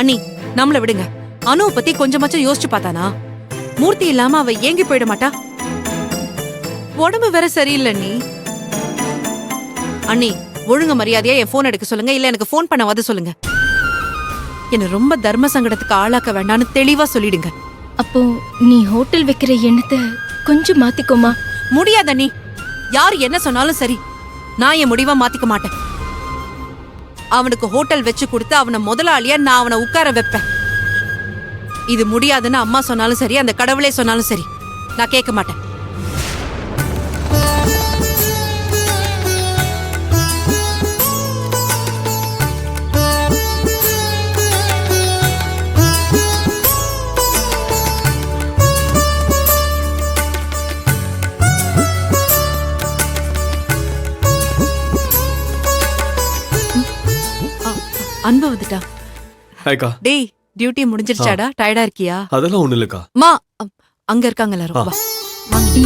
அண்ணி நம்மள விடுங்க. அனுவை பத்தி கொஞ்சமாச்சும் யோசிச்சு பார்த்தானா? மூர்த்தி இல்லாம அவ ஏங்கி போயிட மாட்டா? உடம்பு வேற சரியில்லை நீ. அண்ணி ஒழுங்கு மரியாதையா என் போன் எடுக்க சொல்லுங்க, இல்ல எனக்கு போன் பண்ண சொல்லுங்க. என்ன ரொம்ப தர்ம சங்கடத்துக்கு ஆளாக்க வேண்டாம்னு தெளிவா சொல்லிடுங்க. அப்போ நீ ஹோட்டல் வைக்கிற எண்ணத்தை கொஞ்சம் மாத்திக்கோமா? முடியாத நீ. யார் என்ன சொன்னாலும் சரி, நான் என் முடிவா மாத்திக்க மாட்டேன். அவனுக்கு ஹோட்டல் வச்சு கொடுத்து அவனை முதலாளியா நான் அவனை உட்கார வைப்பேன். இது முடியாதுன்னு அம்மா சொன்னாலும் சரி, அந்த கடவுளே சொன்னாலும் சரி, நான் கேட்க மாட்டேன். அன்பு வந்துட்டா. ஹாய்க்கா. டேய், டியூட்டி முடிஞ்சிருச்சாடா? டயர்டா இருக்கியா? அதெல்லாம் ஒண்ணு இல்லக்கா. மா அங்க இருக்காங்க எல்லாரும். வா வாங்க.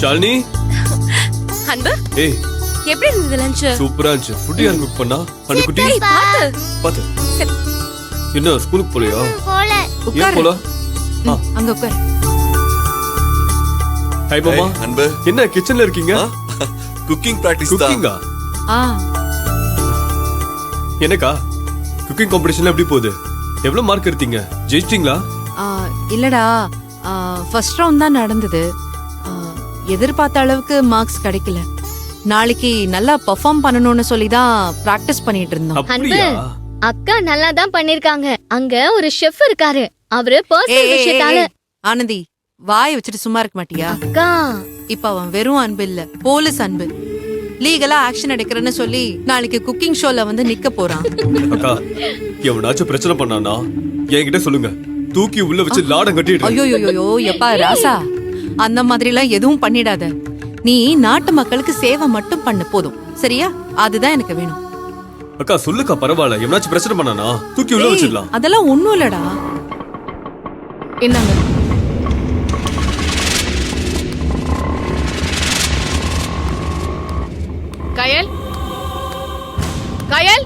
ஷாலினி. அன்பு, ஏய் எப்படி இருந்தது லஞ்ச்? சூப்பரா இருந்துச்சு. ஃபுட் யார் குக் பண்ணா? அண்ணி குட்டி. பாத்து. என்ன ஸ்கூலுக்கு போலையா? போல. ஏன் போல? அங்க உட்கார். ஹாய் மாமா. அன்பு. என்ன கிச்சன்ல இருக்கீங்க? குக்கிங் பிராக்டிஸ் தான். குக்கிங்கா? என்னக்கா குக்கிங் காம்படிஷன்ல எப்படி போகுது? எவ்வளவு மார்க் எடுத்தீங்க? ஜெயிச்சிட்டீங்களா? இல்லடா, ஃபர்ஸ்ட் ரவுண்ட் தான் நடந்தது. எதிர்பார்த்த அளவுக்கு மார்க்ஸ் கிடைக்கல. நாளைக்கு நல்லா பெர்ஃபார்ம் பண்ணணும்னு சொல்லி தான் பிராக்டிஸ் பண்ணிட்டு இருந்தோம். அப்படியா? அக்கா நல்லா தான் பண்ணிருக்காங்க. அங்க ஒரு ஷெஃப் இருக்காரு, அவரு பர்சனல் விஷயத்தால. ஆனந்தி, வாயை வச்சுட்டு சும்மா இருக்க மாட்டியா? அக்கா இப்ப அவன் வெறும் அன்பு இல்ல, போலீஸ் அன்பு. லீகலா ஆக்ஷன் எடுக்கிறேன்னு சொல்லி நாளைக்கு குக்கிங் ஷோல வந்து நிக்க போறான். அக்கா, எவனாச்சும் பிரச்சனை பண்ணானா என்கிட்ட சொல்லுங்க. தூக்கி உள்ள வச்சு லாடம் கட்டிடு. ஐயோ எப்பா ராசா, அந்த மாதிரி எல்லாம் எதுவும் பண்ணிடாத. நீ நாட்டு மக்களுக்கு சேவை மட்டும் பண்ணு போதும், சரியா? அதுதான் எனக்கு வேணும். அக்கா சொல்லுக்கா, பரவாயில்ல. எவனாச்சும் பிரச்சனை பண்ணானா தூக்கி உள்ள வச்சிடலாம். அதெல்லாம் ஒண்ணும் இல்லடா. என்னங்க கயல், கயல்,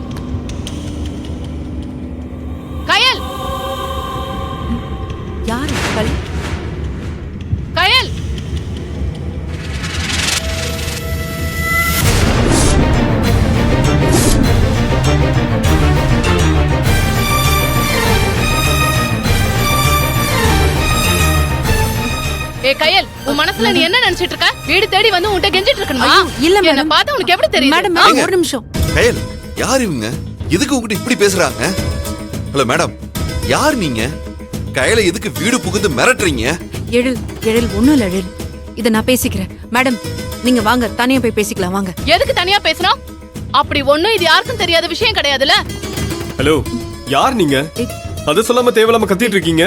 கயல், யார் கயல். ஏ கயல், உன் மனசுல நீ என்ன நினைச்சிட்டு இருக்க? வீடு தேடி வந்து உன்கிட்ட கெஞ்சிட்டு இருக்கணுமா? இல்ல என்ன மேடம். பார்த்தா உனக்கு எப்படி தெரியும்? மேடம் ஒரு நிமிஷம். கயல், யார் இவங்க? எதுக்கு உங்ககிட்ட இப்படி பேசுறாங்க? ஹலோ மேடம், யார் நீங்க? கயலை எதுக்கு வீடு புகுந்து மிரட்டுறீங்க? எழில் ஒண்ணும் இல்ல எழில். இத நான் பேசிக்கிறேன். மேடம் நீங்க வாங்க, தனியா போய் பேசிக்கலாம் வாங்க. எதுக்கு தனியா பேசணும்? அப்படி ஒண்ணும் இது யாருக்கும் தெரியாத விஷயம் கிடையாதுல. ஹலோ, யார் நீங்க? அத சொல்லாம தேவையில்லாம கத்திட்டு இருக்கீங்க.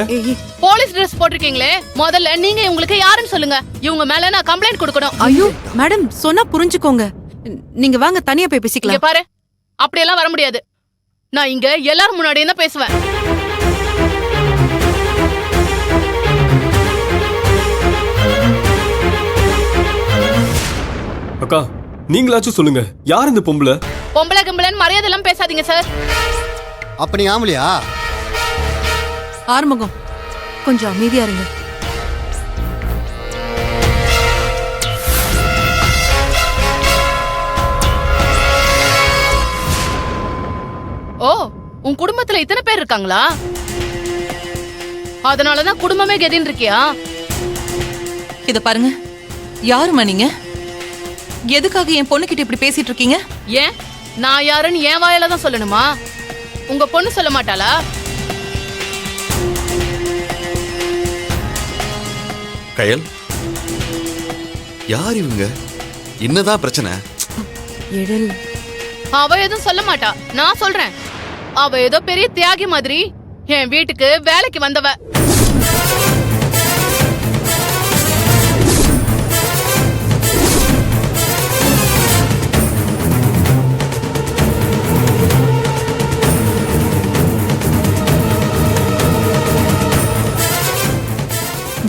போலீஸ் Dress போட்டிருக்கீங்களே, முதல்ல நீங்க இவங்களுக்கு யாருன்னு சொல்லுங்க. இவங்க மேல நான் கம்ப்ளைண்ட் கொடுக்கணும். ஐயோ மேடம், சொன்னா புரிஞ்சுக்கோங்க. நீங்க வாங்க, தனியா போய் இங்க பேசிக்கலாம். பாரு, அப்படியெல்லாம் வர முடியாது. நான் இங்க எல்லாரும் முன்னாடியும் தான் பேசுவேன். அக்கா, நீங்களாச்சும் சொல்லுங்க, யார் இந்த பொம்பளை? பொம்பளை கிம்பளைன்னு மரியாதை எல்லாம் பேசாதீங்க சார். அப்ப நீ ஆம்பளையா? ஆறுமுகம், கொஞ்சம் அமைதியா இருங்க. ஓ, உன் குடும்பத்துல இத்தனை பேர் இருக்காங்களா? அதனாலதான் குடும்பமே கெதின்னு இருக்கியா? இத பாருங்க, யாருமா நீங்க? எதுக்காக என் பொண்ணுகிட்ட இப்படி பேசிட்டு இருக்கீங்க? ஏன் நான் யாருன்னு என் வாயில தான் சொல்லணுமா? உங்க பொண்ணு சொல்ல மாட்டாளா? கயல், யார் இவங்க? என்னதான் பிரச்சனை? எழில், அவ எதுவும் சொல்ல மாட்டா, நான் சொல்றேன். அவ ஏதோ பெரிய தியாகி மாதிரி என் வீட்டுக்கு வேலைக்கு வந்தவ.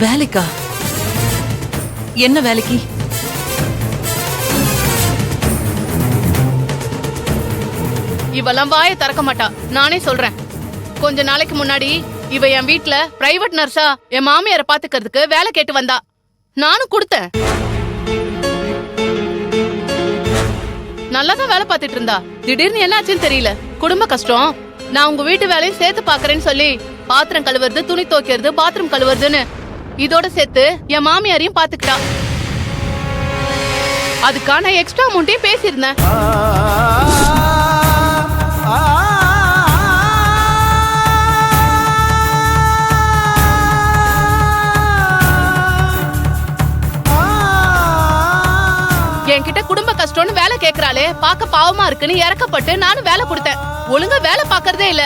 வேலைக்கா? என்ன வேலைக்கு? இவெல்லாம் வாயை திறக்க மாட்டா, நானே சொல்றேன். கொஞ்ச நாளைக்கு முன்னாடி இவ என் வீட்ல பிரைவேட் நர்ஸா என் மாமியாரை பாத்துக்கிறதுக்கு வேலை கேட்டு வந்தா. நானும் கொடுத்தேன். நல்லாதான் வேலை பார்த்துட்டு இருந்தா. திடீர்னு என்ன ஆச்சுன்னு தெரியல. குடும்ப கஷ்டம். நான் உங்க வீட்டு வேலையும் சேர்த்து பாக்குறேன்னு சொல்லி பாத்திரம் கழுவுறது, துணி துவைக்கிறது, பாத்ரூம் கழுவுறதுன்னு இதோட சேர்த்து என் மாமியாரையும் பாத்துக்கிட்டா. அதுக்கான எக்ஸ்ட்ரா அமௌண்ட்டையும் பேசியிருந்தேன். என்கிட்ட குடும்ப கஷ்டம்னு வேலை கேக்குறாளே, பாக்க பாவமா இருக்குன்னு இறக்கப்பட்டு நானும் வேலை கொடுத்தேன். ஒழுங்கா வேலை பாக்குறதே இல்ல.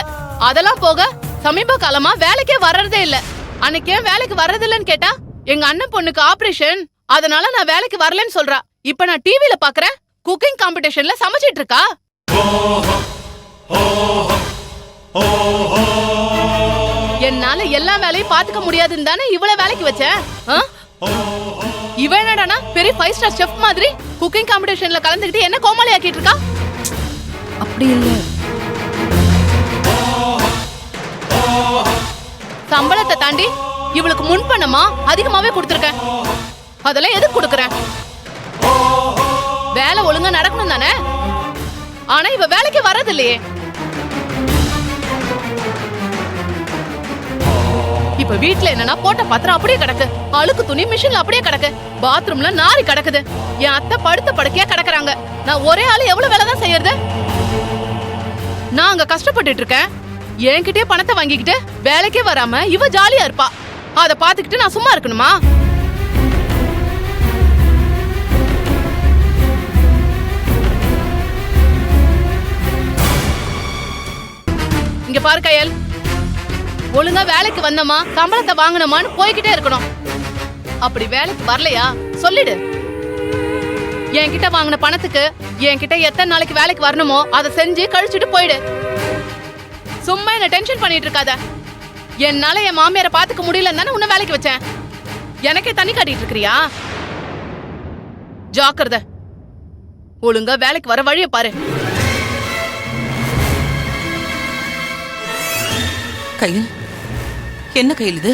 அதெல்லாம் போக சமீப காலமா வேலைக்கே வர்றதே இல்ல. அன்னைக்கு ஏன் வேலைக்கு வர்றது இல்லன்னு கேட்டா, எங்க அண்ணன் பொண்ணுக்கு ஆபரேஷன், அதனால நான் வேலைக்கு வரலன்னு சொல்றா. இப்ப நான் டிவில பாக்குறேன், குக்கிங் காம்படிஷன்ல சமைச்சிட்டு இருக்கா. என்னால எல்லா வேலையும் பாத்துக்க முடியாதுன்னு தானே இவ்வளவு வேலைக்கு வச்சேன். இவ என்னடானா பெரிய 5 ஸ்டார் செஃப் மாதிரி குக்கிங் காம்படிஷன்ல கலந்துக்கிட்டு என்ன கோமாளி ஆக்கிட்டு இருக்கா. அப்படி இல்ல. சம்பளத்தை தாண்டி இவளுக்கு முன்பணமா அதிகமாவே கொடுத்திருக்கேன். அதெல்லாம் எதுக்கு கொடுக்கறேன்? வேலை ஒழுங்கா நடக்கணும் தானே. ஆனா இவ வேலைக்கு வர்றது இல்லையே. இப்ப வீட்ல என்னன்னா போட்ட பாத்திரம் அப்படியே கிடக்கு, அழுக்கு துணி மிஷின்ல அப்படியே கிடக்கு, பாத்ரூம்ல நாரி கிடக்குது, என் அத்தை படுத்த படுக்கையா கிடக்குறாங்க. நான் ஒரே ஆளு எவ்வளவு வேலை தான் செய்யறது? நான் அங்க கஷ்டப்பட்டுட்டு இருக்கேன். என்கிட்டயே பணத்தை வாங்கிக்கிட்டு வேலைக்கே வராம இவ ஜாலியா இருப்பா. அத பாத்துக்கிட்டு நான் சும்மா இருக்கணுமா? இங்க பாரு கயல், ஒழுங்கா வேலைக்கு வந்தமா சம்பளத்தை வாங்கணுமான்னு போய்கிட்டே இருக்கணும். அப்படி வேலைக்கு வரலையா சொல்லிடு. என்கிட்ட வாங்கின பணத்துக்கு என்கிட்ட எத்தனை நாளைக்கு வேலைக்கு வரணுமோ அதை செஞ்சு கழிச்சுட்டு போயிடு. சும்மா என்ன டென்ஷன் பண்ணிட்டு இருக்காத. என்னால என் மாமியாரை பாத்துக்க முடியலன்னு தானே உன்னை வேலைக்கு வச்சேன். எனக்கே தண்ணி காட்டிட்டு இருக்கிறியா? ஜாக்கிரதை. ஒழுங்கா வேலைக்கு வர வழிய பாரு. கையில் என்ன கையில் இது?